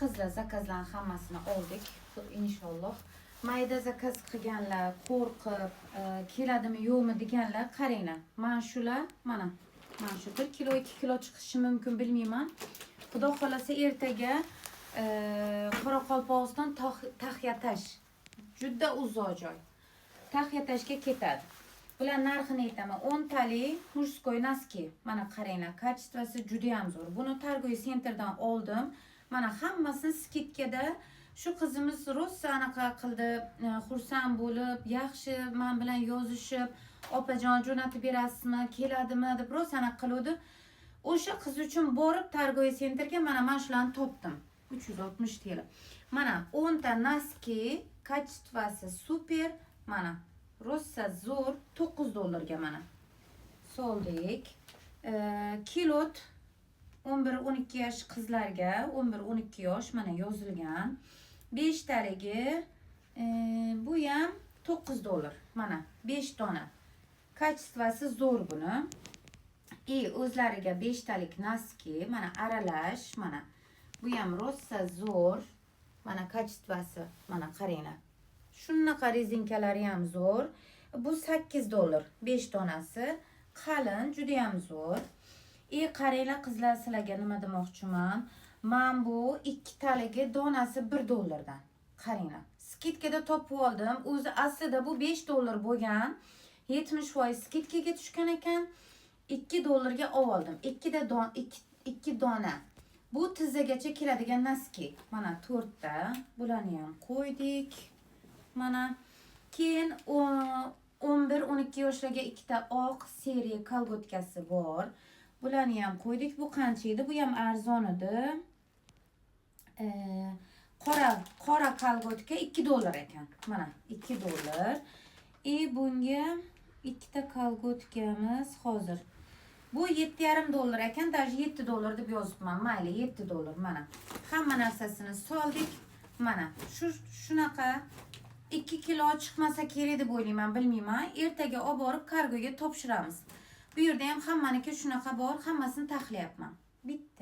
qizlar zakazlarni hammasini oldik inshaalloh. Mayda zakaz qilganlar, qo'rqib keladimi yo'qmi deganlar, qaranglar. Mana shular, mana shu 1 kilo 2 kilo chiqishi mumkin, bilmayman. Xudo xolasa ertaga Qoraqalpog'iston Taxyatash juda uzoq joy. Taxyatashga ketadi. Bular narxini aytaman. 10 talik mujskoy noski. Mana qaranglar, kачествоsi juda ham zo'r. Buni Targoy sentrdan oldim. Mana hammasini skitkada. Shu qizimiz rosa anaqa qildi, xursand bo'lib, yaxshi men bilan yozishib, opajon jo'natib berasizmi, keladimi deb rosa anaqa qildi. O'sha qiz uchun borib Targoy sentrga mana shularni topdim. 360 TL. Mana 10 ta noski, kачествоsi super. Mana rosa zo'r, $9 mana. Soldik. Kilot 11-12 yosh qizlarga, 11-12 yosh mana yozilgan. 5 taligi bu ham $9. Mana 5 dona. Kачествоsi zo'r buni. O'zlariga 5 talik noski, mana aralash, mana bu ham rosa zo'r. Mana kачествоsi, mana qaranglar. Shunaqa rezinkalari ham zo'r. Bu $8, 5 donasi. Qalin, juda ham zo'r. Qaranglar qizlar, sizlarga nima demoqchiman? Men bu 2 taligi donasi $1 dan. Qaranglar. Skitkada topib oldim. O'zi aslida bu $5 bo'lgan. 70% skitkaga tushgan ekan. $2 ga oldim. 2 dona. Bu tizzagacha keladigan noski. Mana 4 ta. Bularni ham qo'ydik. Mana keyin 11-12 yoshlarga 2 ta oq seriya kolgotkasi bor. Bularni ham qo'ydik. Bu qancha edi? Bu ham arzon edi. Qora kolgotka $2 ekan. Mana $2. Bunga 2 ta kolgotkamiz hozir. Bu $7,5 ekan. Даже $7 deb yozibman. Mayli, $7. Mana hamma narsasini soldik. Mana shunaqa 2 kilo chiqmasa kerak deb o'ylayman, bilmayman. Ertaga olib borib kargoga topshiramiz. Bu yerda ham hammaniki shunaqa bor, hammasini taxlayapman. Bitta